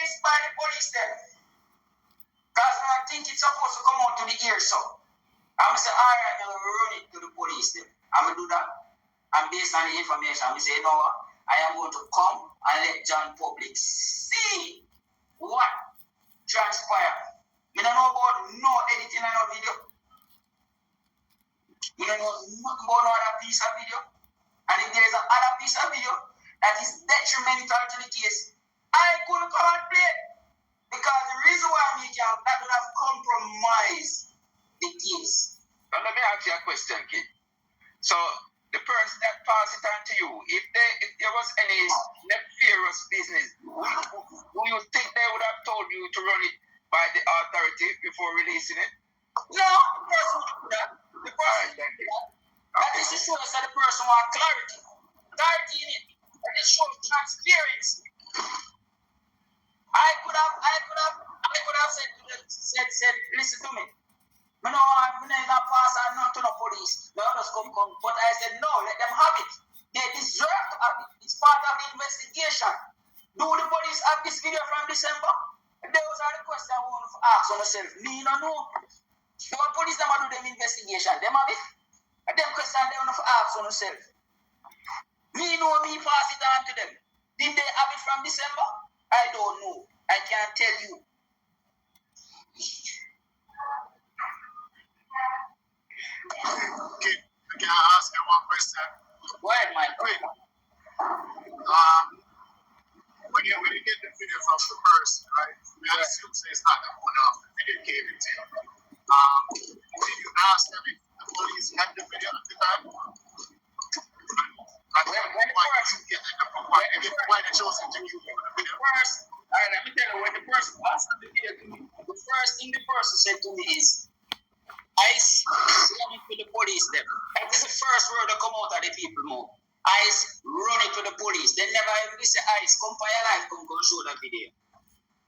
released by the police then. Because I think it's supposed to come out to the ear, so. I'm going to say, all right, I'm going to run it to the police then. I'm going to do that. And based on the information, I'm going to say, you know what? I am going to come and let John Public see what transpired. I don't know about no editing and no video. I don't know nothing about no other piece of video. And if there is another piece of video that is detrimental to the case, I couldn't come and play it. Because the reason why I'm here, that would have compromised the case. Now let me ask you a question, kid. So the person that passed it on to you, if there was any nefarious business, do you think they would have told you to run it by the authority before releasing it? No, the person would do that. The person would do that. That is to show us that the person wants clarity. Clarity in it. That is showing transparency. I could have said, listen to me. I don't want to pass on not to the police. The others come. But I said, no, let them have it. They deserve to have it. It's part of the investigation. Do the police have this video from December? Those are the questions I want to ask on myself. Me, no know. The police them do them investigation. Them have it. And them questions they want to ask on myself. Me know me pass it on to them. Did they have it from December? I don't know. I can't tell you. Okay, can I ask you one question? Go ahead, Mike. Wait. When you get the video from the person, right? We assume it's not the owner of the video gave it to you. Did you ask them if the police had the video at the time? Why they chose to give you the video? First, all right, let me tell you, when the person asked the video to me, the first thing the person said to me is, ICE run it to the police then. That is the first word that come out of the people mouth. ICE run it to the police. They never even say ICE, come for your life, come show that video.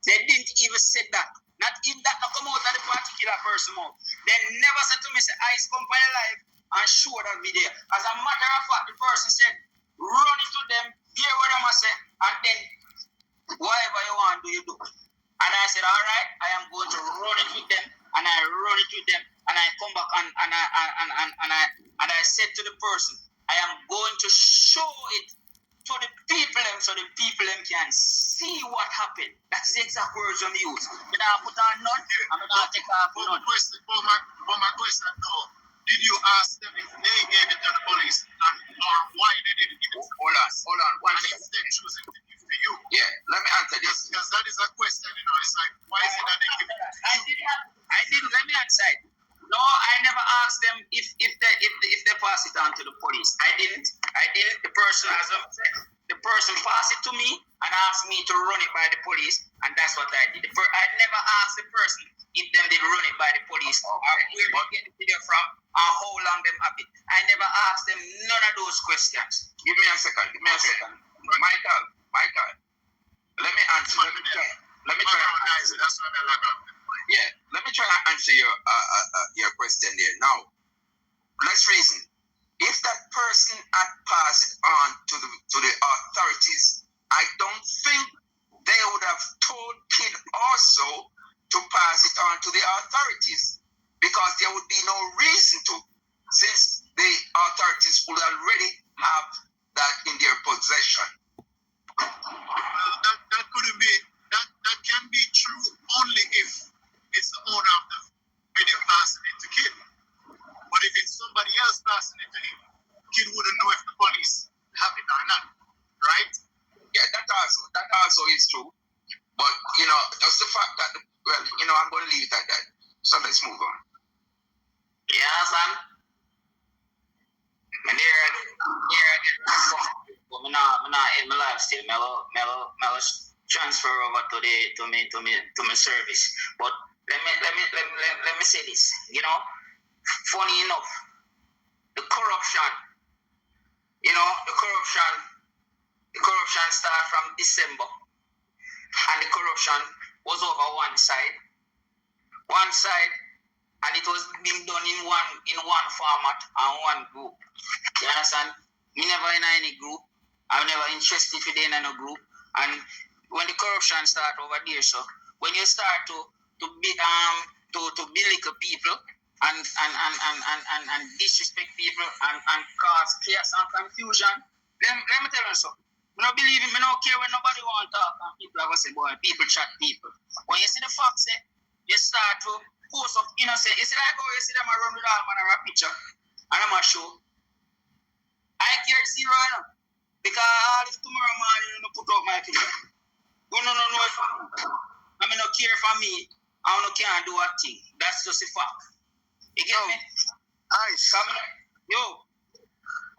They didn't even say that. Not even that not come out of the particular person mouth. They never said to me, say ICE, come for your life and show that video. As a matter of fact, the person said, run it to them, hear what I'm say, and then whatever you want, do you do. And I said, all right, I am going to run it with them, and I run it with them. And I come back and I said to the person, I am going to show it to the people so the people can see what happened. That is the exact words I'm using. I'm not put on none, I'm not take off none. My question though, did you ask them if they gave it to the police or why they didn't give it to the police? Hold on. And instead choosing to give to you? Yeah, let me answer this. Because that is a question, it's like, why is it that they give it to you? I didn't, let me answer it. No, I never asked them if they pass it on to the police. I didn't. The person, as I said, the person passed it to me and asked me to run it by the police, and that's what I did. I never asked the person if them did run it by the police or where they get the video from and how long them have it. I never asked them none of those questions. Give me a second. Michael, let me answer. Let me try. That's what I like. Yeah, let me try to answer your question there. Now, let's reason. If that person had passed it on to the authorities, I don't think they would have told Kid also to pass it on to the authorities, because there would be no reason to, since the authorities would already have that in their possession. Well, that couldn't be. That can be true only if it's the owner of the video passing it to Kid. But if it's somebody else passing it to him, Kid wouldn't know if the police have it or not, right? Yeah, that also is true. But, just the fact that, I'm going to leave it at that. So let's move on. Yeah, son. I'm not in my life still. Mellow transfer over to my service. But let me say this. Funny enough, the corruption started from December, and the corruption was over one side, and it was being done in one format and one group. You understand? Me never in any group. I'm never interested in any group, and when the corruption start over there, so when you start to belittle people and disrespect people and cause chaos and confusion, let me tell you something. I don't believe it, I don't care when nobody want to talk and people are going to say, boy, people chat people. When you see the facts, you start to post up innocent. You see like how you see them around with all man or a picture and I'm a show. I care zero, you know, because if tomorrow morning you don't put up my picture, you don't know if I mean, no care for me, I don't can't do a thing. That's just a fact. You get me? Ice. Yo.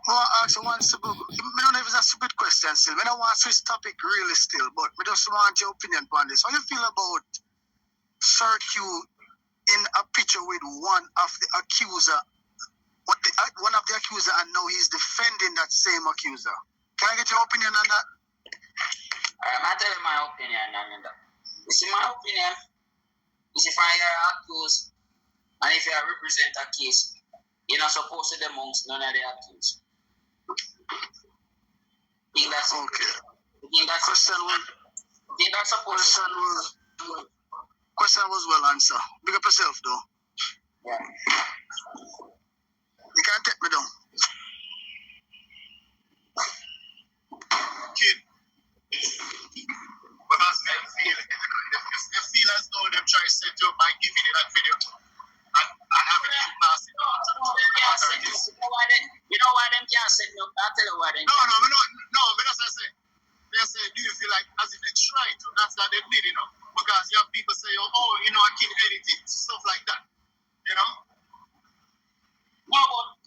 Well, I ask you one simple. I don't know if it's a stupid question still. I don't want to switch topic really still, but I just want your opinion on this. How do you feel about Sir Q in a picture with one of the accuser, and now he's defending that same accuser? Can I get your opinion on that? I'll tell you my opinion on that. You see, my opinion is if I are accused and if you represent a case, you're not supposed to be amongst none of the accused. I think that's okay. I think that's supposed to. Question was well answered. Big up yourself though. Yeah. You can't take me down. Kid. Because they feel as though them try to set you up by giving you that video and having you pass it on to the authorities. You know why them can't set me up? I'll tell you why them. No, but that's what I say. They say, do you feel like as if they try to? That's that they did, you know. Because you have people say, oh, you know, I can edit it, stuff like that. You know? No,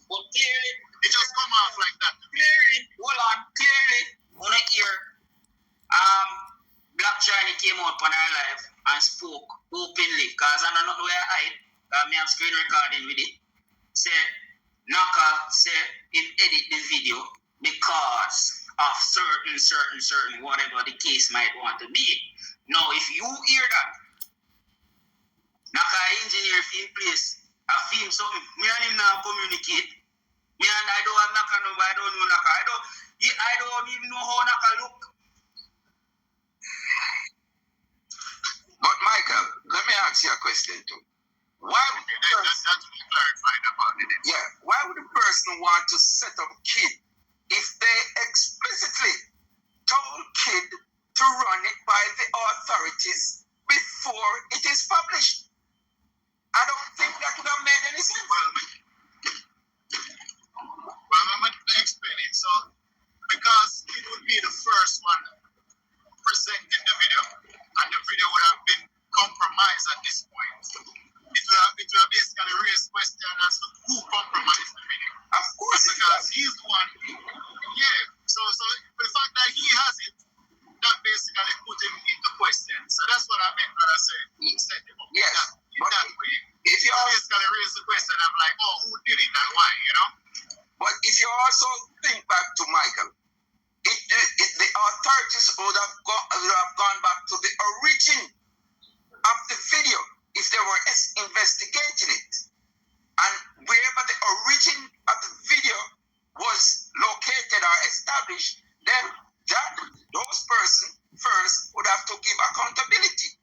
but clearly, it just come off like that. Clearly, when I hear Black Johnny came out on our live and spoke openly, because I don't know where I hide, because I have screen recording with it. Say, Naka say him edit the video because of certain whatever the case might want to be. Now, if you hear that, Naka engineer in place, I film something, me and him now communicate. Me and I don't have Naka number, I don't know Naka. I don't even know how Naka look. But Michael, let me ask you a question too. Why would the person, why would the person want to set up Kid if they explicitly told Kid to run it by the authorities before it is published? I don't think that would have made any sense. Well, I'm going to explain it. So, because it would be the first one presenting the video, and the video would have been compromised at this point. It will have basically raised question as to who compromised the video. Of course, because he's the one. Yeah. So the fact that he has it, that basically put him into question. So that's what I meant when I said set him up. Yes. In that way. If you basically raise the question, I'm like, oh, who did it and why? You know. But if you also think back to Michael, the authorities would have gone back to the origin of the video if they were investigating it. And wherever the origin of the video was located or established, then those persons first would have to give accountability.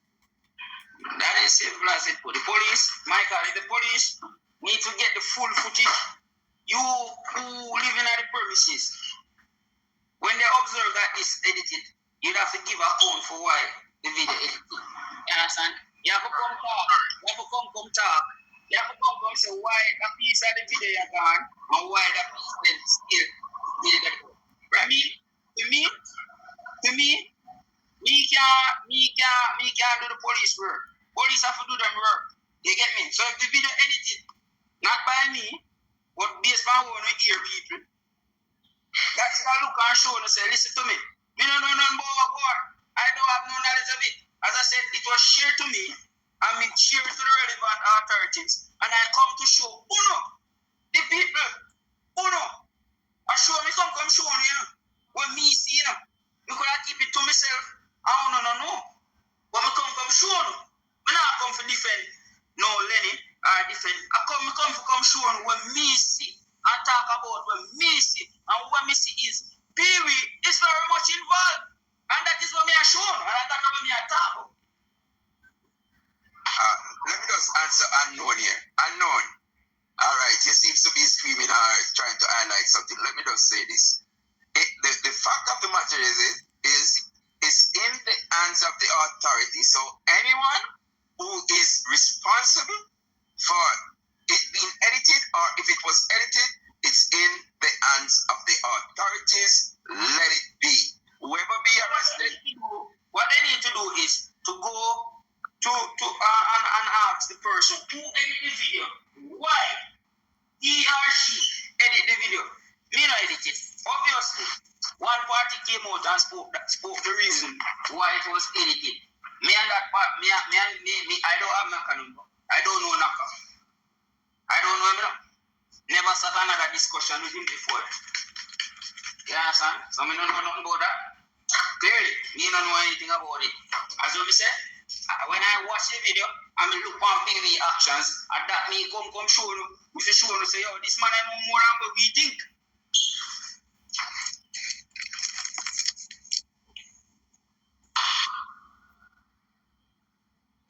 That is simple as it put. The police, Michael, the police need to get the full footage. You who living at the premises, when they observe that it's edited, you'd have to give account for why the video edited. You understand? You have to come talk. You have to come talk. You have to come say why that piece of the video is gone and why that piece is still there. I mean, to me, me can't do the police work. Police have to do them work. You get me? So if the video edited, not by me, but based on when we hear people, that's how I look and show and say, listen to me. Me don't know nothing about war. I don't have no knowledge of it. As I said, it was shared to me, and me share it to the relevant authorities, and I come to show the people, I show me come show me, when me see them. Me could have keep it to myself. I don't know. But me come show them. Me not come for defend no Lenny or defend. Me come show them when me see and talk about when me see. And what me see is Pee-wee is very much involved. And that is what me are shown, and that's what me are talking. Let me just answer unknown here. Unknown. All right, you seem to be screaming or trying to highlight something. Let me just say this. The fact of the matter is it's in the hands of the authority. So anyone who is responsible for it being edited, or if it was edited, it's in the hands of the authorities. Let it be. Whoever be arrested. What they need to do is to go to and ask the person who edit the video why he or she edit the video. Me no edit it. Obviously, one party came out and spoke the reason why it was edited. Me and that part, me, I don't have Naka number. I don't know Naka. I don't know him now. Never sat another discussion with him before. You understand? So me don't know nothing about that. Clearly, me don't know anything about it. As you say, when I watch the video, I mean look on PV actions, and that me come show you. If you show you, say, yo, this man I know more than what we think.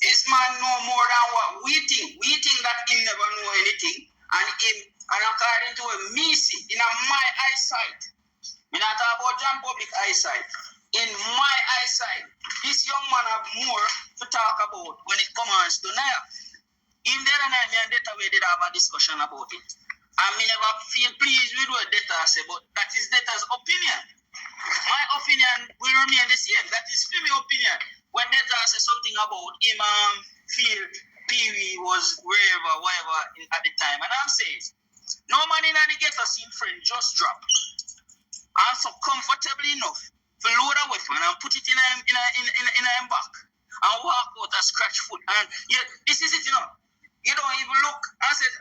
This man know more than what we think. We think that he never know anything, and according to me, see, in my eyesight, we not talk about John public eyesight. In my eyesight, this young man have more to talk about when it comes to Naya. In the other night, me and Data we did have a discussion about it. And me never feel pleased with what Data say, but that is Data's opinion. My opinion will remain the same. That is my opinion. When Data says something about him feel Pee-wee was wherever at the time, and I'm saying, no man in the ghetto seen friend just drop. I'm so comfortable enough to load a weapon and put it in a back and walk out a scratch foot. And yeah, this is it, you know.